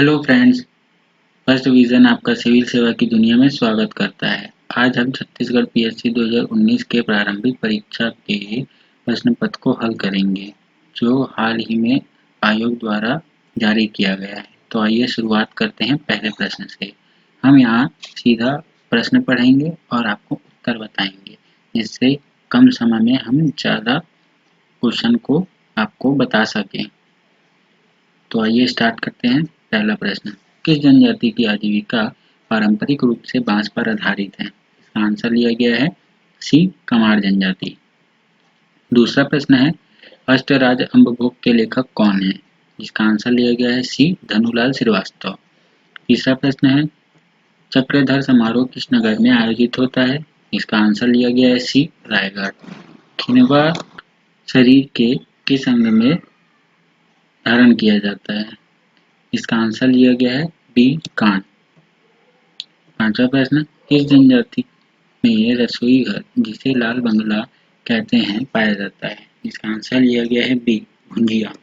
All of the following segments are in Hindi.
हेलो फ्रेंड्स, फर्स्ट विजन आपका सिविल सेवा की दुनिया में स्वागत करता है। आज हम छत्तीसगढ़ पीएससी 2019 के प्रारंभिक परीक्षा के प्रश्न पत्र को हल करेंगे, जो हाल ही में आयोग द्वारा जारी किया गया है। तो आइए शुरुआत करते हैं पहले प्रश्न से। हम यहाँ सीधा प्रश्न पढ़ेंगे और आपको उत्तर बताएंगे, जिससे कम समय में हम ज़्यादा क्वेश्चन को आपको बता सकें। तो आइए स्टार्ट करते हैं। पहला प्रश्न, किस जनजाति की आजीविका पारंपरिक रूप से बांस पर आधारित है? इसका आंसर लिया गया है सी, कमार जनजाति। दूसरा प्रश्न है, अष्टराज अम्बभोग के लेखक कौन है? इसका आंसर लिया गया है सी, धनुलाल श्रीवास्तव। तीसरा प्रश्न है, चक्रधर समारोह किस नगर में आयोजित होता है? इसका आंसर लिया गया है सी, रायगढ़। खिनवा शरीर के किस अंग में धारण किया जाता है? इसका आंसर लिया गया है बी, कान। पांचवा प्रश्न, किस जनजाति में रसोई घर, जिसे लाल बंगला कहते हैं, पाया जाता है? इसका आंसर लिया गया है बी, भुंजिया।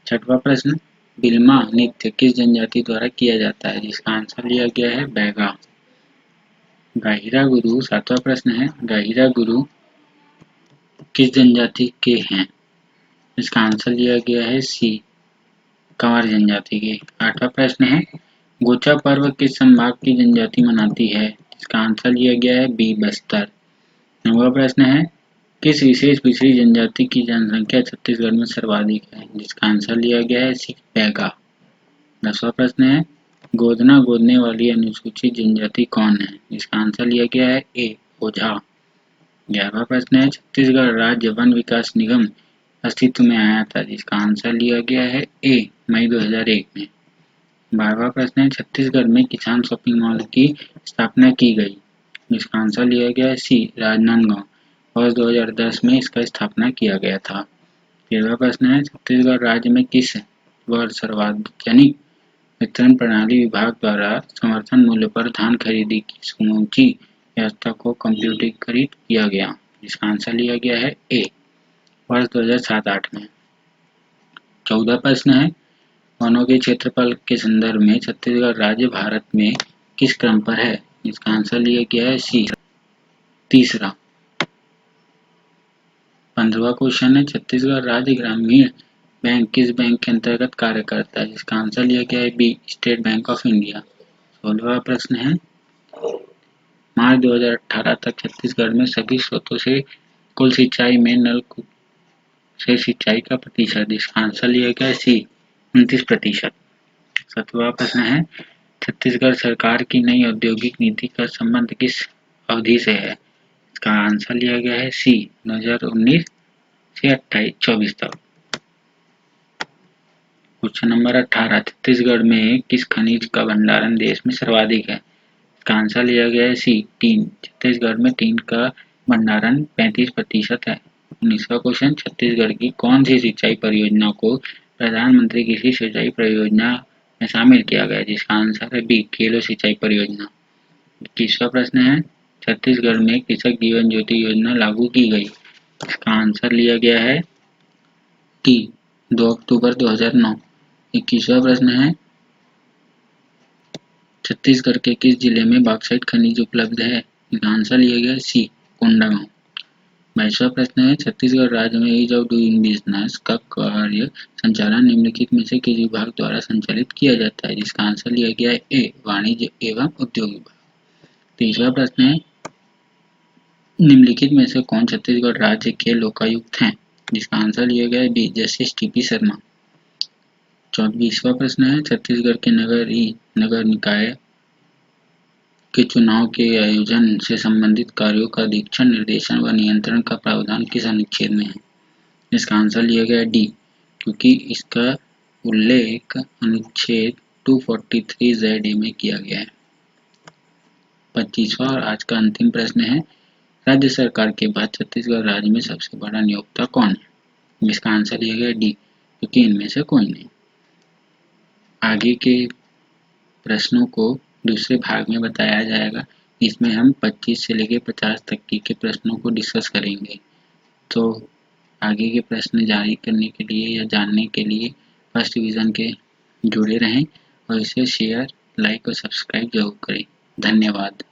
छठवां प्रश्न, बिल्मा नृत्य किस जनजाति द्वारा किया जाता है? जिसका आंसर लिया गया है बैगा। गाहिरा गुरु, सातवां प्रश्न है, गाहिरा गुरु किस जनजाति के हैं? इसका आंसर लिया गया है सी, कंवर जनजाति के। आठवां प्रश्न है, गोचा पर्व किस संभाग की जनजाति मनाती है? इसका आंसर लिया गया है बी, बस्तर। नौवां प्रश्न है, किस विशेष पिछड़ी जनजाति की जनसंख्या छत्तीसगढ़ में सर्वाधिक है? जिसका आंसर लिया गया है सी, बैगा। 10वां प्रश्न है, गोदना गोदने वाली अनुसूचित जनजाति कौन है? जिसका आंसर लिया गया है ए, ओझा। 11वां प्रश्न है, छत्तीसगढ़ राज्य वन विकास निगम अस्तित्व में आया था? जिसका आंसर लिया गया है ए, मई 2001 में। 12वां प्रश्न है, छत्तीसगढ़ में किसान शॉपिंग मॉल की स्थापना की गई? जिसका आंसर लिया गया है सी, राजनांदगांव। वर्ष 2010 में इसका स्थापना किया गया था। 13वां प्रश्न है, छत्तीसगढ़ राज्य में किस वर्ष सार्वजनिक वितरण प्रणाली विभाग द्वारा समर्थन मूल्य पर धान खरीदी की समूची व्यवस्था को कंप्यूटरीकृत किया गया? जिसका आंसर लिया गया है ए, वर्ष 2007-8 में। 14 प्रश्न है, वनों के क्षेत्रफल के संदर्भ में छत्तीसगढ़ राज्य भारत में किस क्रम पर है? इसका आंसर लिया गया है सी, तीसरा। 15वां क्वेश्चन है, छत्तीसगढ़ राज्य ग्रामीण बैंक किस बैंक के अंतर्गत कार्य करता है? जिसका आंसर लिया गया है B, State Bank of India. 16वां प्रश्न है, मार्च 2018 तक छत्तीसगढ़ में सभी स्रोतों से कुल सिंचाई में नलकूप से सिंचाई का प्रतिशत? जिसका आंसर लिया गया है सी, 29%। 17वां प्रश्न है, छत्तीसगढ़ सरकार की नई औद्योगिक नीति का संबंध किस अवधि से है? इसका आंसर लिया गया है सी, 2019 से 24 तक। क्वेश्चन नंबर 18, छत्तीसगढ़ में किस खनिज का भंडारण देश में सर्वाधिक है? इसका आंसर लिया गया है सी, टीन। छत्तीसगढ़ में टीन का भंडारण 35% है। 19वां क्वेश्चन, छत्तीसगढ़ की कौन सी सिंचाई परियोजना को प्रधानमंत्री कृषि सिंचाई परियोजना में शामिल किया गया? जिसका आंसर है बी, केलो सिंचाई परियोजना। 21वां प्रश्न है, छत्तीसगढ़ में कृषक जीवन ज्योति योजना लागू की गई? इसका आंसर लिया गया है टी, 2 अक्टूबर 2009। 21वां प्रश्न है, छत्तीसगढ़ के किस जिले में बॉक्साइट खनिज उपलब्ध है? इसका आंसर लिया गया है सी, कोंडागांव। 22वां प्रश्न है, छत्तीसगढ़ राज्य में ईज ऑफ डूइंग बिजनेस का कार्य संचालन निम्नलिखित में से किस विभाग द्वारा संचालित किया जाता है? जिसका आंसर लिया गया है ए, वाणिज्य एवं उद्योग विभाग। 23वां प्रश्न है, निम्नलिखित में से कौन छत्तीसगढ़ राज्य के लोकायुक्त हैं? जिसका आंसर लिया गया है बी, जस्टिस टीपी शर्मा। 24वां प्रश्न है, छत्तीसगढ़ के नगर निकाय के चुनाव के आयोजन से संबंधित कार्यों का अधीक्षण, निर्देशन व नियंत्रण का प्रावधान किस अनुच्छेद में है? इसका आंसर लिया गया डी, क्योंकि इसका उल्लेख अनुच्छेद 243 ZA में किया गया है। 25वां और आज का अंतिम प्रश्न है, राज्य सरकार के बाद छत्तीसगढ़ राज्य में सबसे बड़ा नियोक्ता कौन है? इसका आंसर लिया गया डी, क्योंकि इनमें से कोई नहीं। आगे के प्रश्नों को दूसरे भाग में बताया जाएगा। इसमें हम 25 से लेकर 50 तक के प्रश्नों को डिस्कस करेंगे। तो आगे के प्रश्न जारी करने के लिए या जानने के लिए फर्स्ट डिवीज़न के जुड़े रहें और इसे शेयर, लाइक और सब्सक्राइब जरूर करें। धन्यवाद।